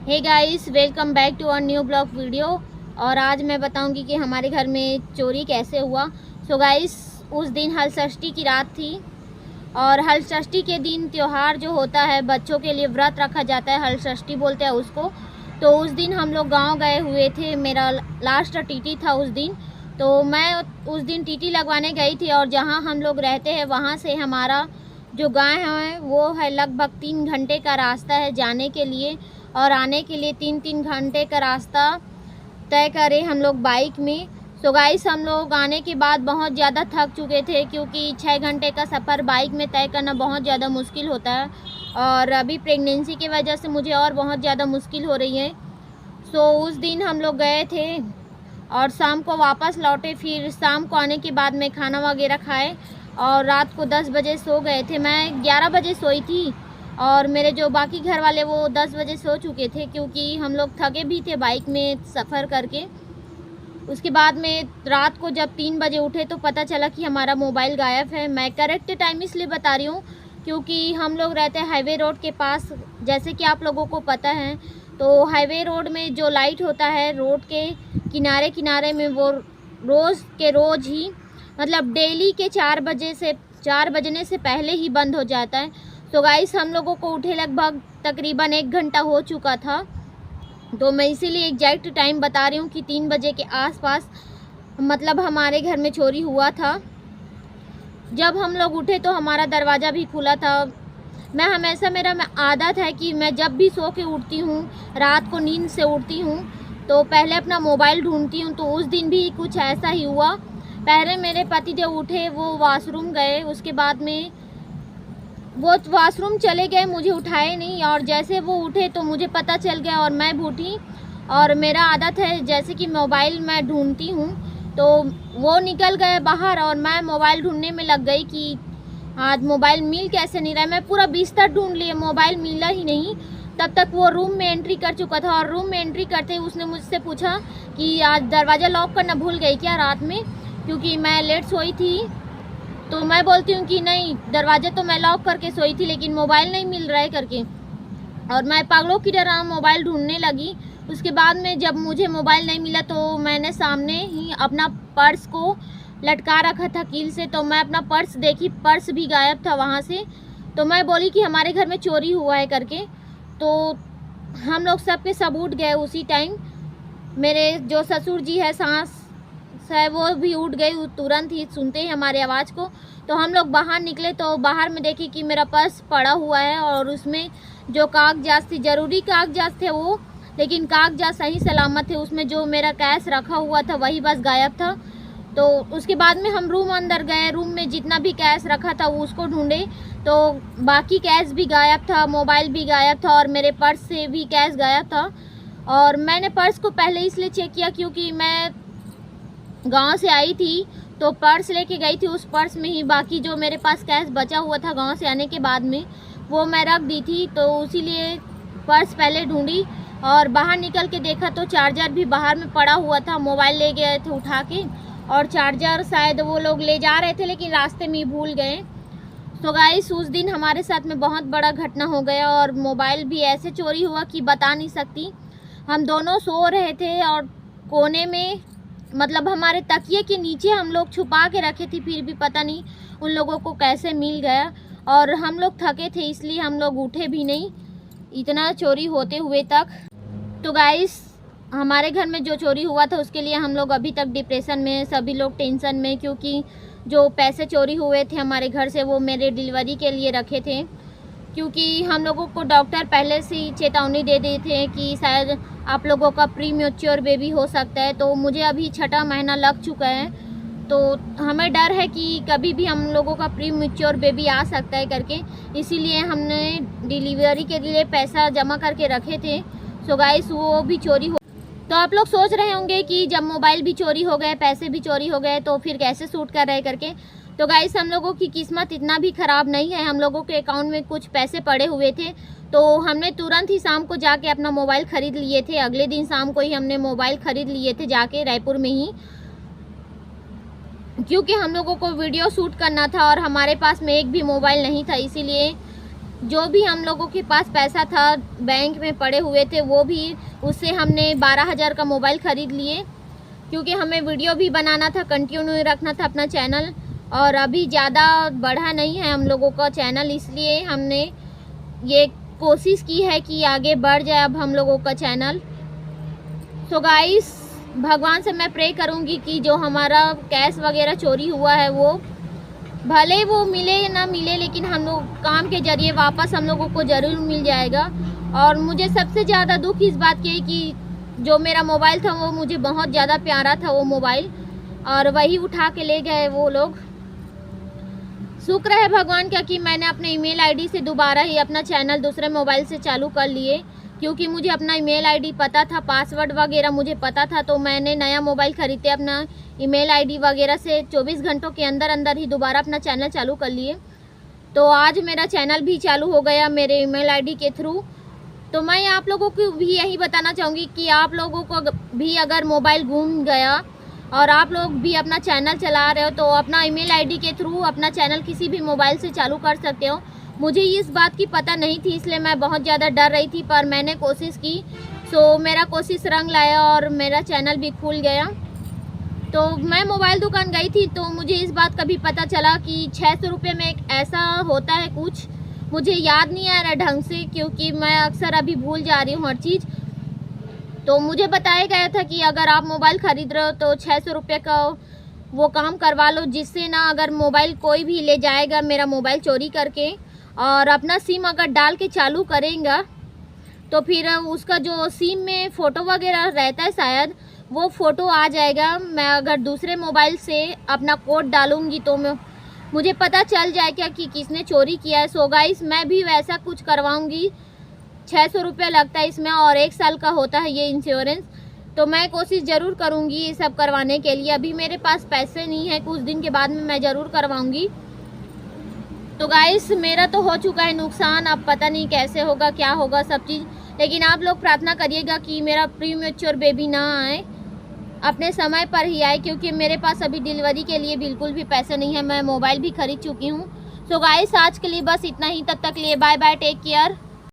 Hey guys, welcome back to a new blog video. और आज मैं बताऊंगी कि हमारे घर में चोरी कैसे हुआ। सो गाइस, उस दिन हल षष्ठी की रात थी और हल षष्ठी के दिन त्यौहार जो होता है बच्चों के लिए व्रत रखा जाता है, हल षष्ठी बोलते हैं उसको। तो उस दिन हम लोग गांव गए हुए थे, मेरा लास्ट टीटी था उस दिन। तो मैं उस दिन टीटी लगवाने गई थी और जहां हम लोग रहते हैं वहां से हमारा जो गाँव है वो है लगभग 3 घंटे का रास्ता है जाने के लिए, और आने के लिए 3-3 घंटे का रास्ता तय करे हम लोग बाइक में। सो गाइस, हम लोग आने के बाद बहुत ज़्यादा थक चुके थे क्योंकि 6 घंटे का सफ़र बाइक में तय करना बहुत ज़्यादा मुश्किल होता है, और अभी प्रेगनेंसी की वजह से मुझे और बहुत ज़्यादा मुश्किल हो रही है। सो उस दिन हम लोग गए थे और शाम को वापस लौटे। फिर शाम को आने के बाद में खाना वगैरह खाए और रात को 10 बजे सो गए थे। मैं 11 बजे सोई थी और मेरे जो बाकी घर वाले वो 10 बजे सो चुके थे क्योंकि हम लोग थके भी थे बाइक में सफ़र करके। उसके बाद में रात को जब 3 बजे उठे तो पता चला कि हमारा मोबाइल गायब है। मैं करेक्ट टाइम इसलिए बता रही हूँ क्योंकि हम लोग रहते हैं हाईवे रोड के पास, जैसे कि आप लोगों को पता है। तो हाईवे रोड में जो लाइट होता है रोड के किनारे किनारे में, वो रोज़ के रोज़ ही मतलब डेली के 4 बजने से पहले ही बंद हो जाता है। तो गाइस, हम लोगों को उठे लगभग तकरीबन 1 घंटा हो चुका था। तो मैं इसीलिए एग्जैक्ट टाइम बता रही हूँ कि 3 बजे के आसपास मतलब हमारे घर में चोरी हुआ था। जब हम लोग उठे तो हमारा दरवाज़ा भी खुला था। मेरा आदत है कि मैं जब भी सो के उठती हूँ, रात को नींद से उठती हूँ तो पहले अपना मोबाइल ढूंढती हूँ। तो उस दिन भी कुछ ऐसा ही हुआ। पहले मेरे पतिदेव उठे, वो वॉशरूम गए, उसके बाद में वो वॉशरूम चले गए, मुझे उठाए नहीं, और जैसे वो उठे तो मुझे पता चल गया और मैं उठी। और मेरा आदत है जैसे कि मोबाइल मैं ढूंढती हूँ तो वो निकल गए बाहर और मैं मोबाइल ढूंढने में लग गई कि आज मोबाइल मिल कैसे नहीं रहा है। मैं पूरा बिस्तर ढूंढ लिया, मोबाइल मिला ही नहीं। तब तक वो रूम में एंट्री कर चुका था और रूम में एंट्री करते ही उसने मुझसे पूछा कि आज दरवाज़ा लॉक करना भूल गई क्या रात में, क्योंकि मैं लेट सोई थी। तो मैं बोलती हूँ कि नहीं, दरवाज़ा तो मैं लॉक करके सोई थी लेकिन मोबाइल नहीं मिल रहा है करके, और मैं पागलों की तरह मोबाइल ढूंढने लगी। उसके बाद में जब मुझे मोबाइल नहीं मिला तो मैंने सामने ही अपना पर्स को लटका रखा था कील से। तो मैं अपना पर्स देखी, पर्स भी गायब था वहाँ से। तो मैं बोली कि हमारे घर में चोरी हुआ है करके। तो हम लोग सब के सब उठ गए उसी टाइम। मेरे जो ससुर जी है, सास है, वो भी उठ गई तुरंत ही सुनते ही हमारे आवाज़ को। तो हम लोग बाहर निकले तो बाहर में देखी कि मेरा पर्स पड़ा हुआ है और उसमें जो कागजात थी, ज़रूरी कागजात थे वो, लेकिन कागजात सही सलामत थे। उसमें जो मेरा कैश रखा हुआ था वही बस गायब था। तो उसके बाद में हम रूम अंदर गए, रूम में जितना भी कैश रखा था वो उसको ढूंढे तो बाकी कैश भी गायब था, मोबाइल भी गायब था और मेरे पर्स से भी कैश गायब था। और मैंने पर्स को पहले इसलिए चेक किया क्योंकि मैं गांव से आई थी तो पर्स लेके गई थी, उस पर्स में ही बाकी जो मेरे पास कैश बचा हुआ था गांव से आने के बाद में वो मैं रख दी थी। तो इसीलिए पर्स पहले ढूंढी और बाहर निकल के देखा तो चार्जर भी बाहर में पड़ा हुआ था। मोबाइल ले गए थे उठा के और चार्जर शायद वो लोग ले जा रहे थे लेकिन रास्ते में ही भूल गए। तो गाइस, उस दिन हमारे साथ में बहुत बड़ा घटना हो गया और मोबाइल भी ऐसे चोरी हुआ कि बता नहीं सकती। हम दोनों सो रहे थे और कोने में मतलब हमारे तकिए के नीचे हम लोग छुपा के रखे थे, फिर भी पता नहीं उन लोगों को कैसे मिल गया। और हम लोग थके थे इसलिए हम लोग उठे भी नहीं इतना चोरी होते हुए तक। तो गाइस, हमारे घर में जो चोरी हुआ था उसके लिए हम लोग अभी तक डिप्रेशन में, सभी लोग टेंशन में, क्योंकि जो पैसे चोरी हुए थे हमारे घर से वो मेरे डिलीवरी के लिए रखे थे। क्योंकि हम लोगों को डॉक्टर पहले से ही चेतावनी दे दिए थे कि शायद आप लोगों का प्री मैच्योर बेबी हो सकता है। तो मुझे अभी 6ठा महीना लग चुका है तो हमें डर है कि कभी भी हम लोगों का प्री मैच्योर बेबी आ सकता है करके, इसीलिए हमने डिलीवरी के लिए पैसा जमा करके रखे थे। सो गाइस, वो भी चोरी हो। तो आप लोग सोच रहे होंगे कि जब मोबाइल भी चोरी हो गए, पैसे भी चोरी हो गए तो फिर कैसे शूट कर रहे करके। तो गाइस, हम लोगों की किस्मत इतना भी ख़राब नहीं है। हम लोगों के अकाउंट में कुछ पैसे पड़े हुए थे तो हमने तुरंत ही शाम को जाके अपना मोबाइल ख़रीद लिए थे। अगले दिन शाम को ही हमने मोबाइल ख़रीद लिए थे जाके रायपुर में ही, क्योंकि हम लोगों को वीडियो शूट करना था और हमारे पास में एक भी मोबाइल नहीं था। इसीलिए जो भी हम लोगों के पास पैसा था बैंक में पड़े हुए थे वो भी, उससे हमने 12,000 का मोबाइल ख़रीद लिए, क्योंकि हमें वीडियो भी बनाना था, कंटिन्यू रखना था अपना चैनल। और अभी ज़्यादा बढ़ा नहीं है हम लोगों का चैनल, इसलिए हमने ये कोशिश की है कि आगे बढ़ जाए अब हम लोगों का चैनल। सो गाइस, भगवान से मैं प्रे करूँगी कि जो हमारा कैश वगैरह चोरी हुआ है वो भले वो मिले ना मिले, लेकिन हम लोग काम के ज़रिए वापस हम लोगों को ज़रूर मिल जाएगा। और मुझे सबसे ज़्यादा दुख इस बात की है कि जो मेरा मोबाइल था वो मुझे बहुत ज़्यादा प्यारा था वो मोबाइल, और वही उठा के ले गए वो लोग। शुक्र है भगवान का कि मैंने अपने ईमेल आईडी से दोबारा ही अपना चैनल दूसरे मोबाइल से चालू कर लिए, क्योंकि मुझे अपना ईमेल आईडी पता था, पासवर्ड वगैरह मुझे पता था। तो मैंने नया मोबाइल ख़रीदते अपना ईमेल आईडी वगैरह से 24 घंटों के अंदर अंदर ही दोबारा अपना चैनल चालू कर लिए। तो आज मेरा चैनल भी चालू हो गया मेरे ईमेल आईडी के थ्रू। तो मैं आप लोगों को भी यही बताना चाहूँगी कि आप लोगों को भी अगर मोबाइल गुम गया और आप लोग भी अपना चैनल चला रहे हो तो अपना ईमेल आईडी के थ्रू अपना चैनल किसी भी मोबाइल से चालू कर सकते हो। मुझे इस बात की पता नहीं थी, इसलिए मैं बहुत ज़्यादा डर रही थी, पर मैंने कोशिश की। सो मेरा कोशिश रंग लाया और मेरा चैनल भी खुल गया। तो मैं मोबाइल दुकान गई थी तो मुझे इस बात का भी पता चला कि 600 रुपये में एक ऐसा होता है कुछ, मुझे याद नहीं आ रहा ढंग से, क्योंकि मैं अक्सर अभी भूल जा रही हूँ हर चीज़। तो मुझे बताया गया था कि अगर आप मोबाइल ख़रीद रहे हो तो 600 रुपये का वो काम करवा लो, जिससे ना अगर मोबाइल कोई भी ले जाएगा मेरा मोबाइल चोरी करके और अपना सिम अगर डाल के चालू करेगा तो फिर उसका जो सिम में फ़ोटो वगैरह रहता है शायद वो फ़ोटो आ जाएगा। मैं अगर दूसरे मोबाइल से अपना कोड डालूँगी तो मुझे पता चल जाएगा कि किसने चोरी किया है। सो गाइस, मैं भी वैसा कुछ करवाऊँगी। 600 रुपये लगता है इसमें और 1 साल का होता है ये इंश्योरेंस। तो मैं कोशिश ज़रूर करूँगी ये सब करवाने के लिए। अभी मेरे पास पैसे नहीं है, कुछ दिन के बाद में मैं ज़रूर करवाऊँगी। तो गाइस, मेरा तो हो चुका है नुकसान, अब पता नहीं कैसे होगा, क्या होगा सब चीज़। लेकिन आप लोग प्रार्थना करिएगा कि मेरा प्रीमेच्योर बेबी ना आए, अपने समय पर ही आए, क्योंकि मेरे पास अभी डिलीवरी के लिए बिल्कुल भी पैसे नहीं है। मैं मोबाइल भी ख़रीद चुकी हूँ। सो गाइस, आज के लिए बस इतना ही। तब तक लिए बाय बाय, टेक केयर।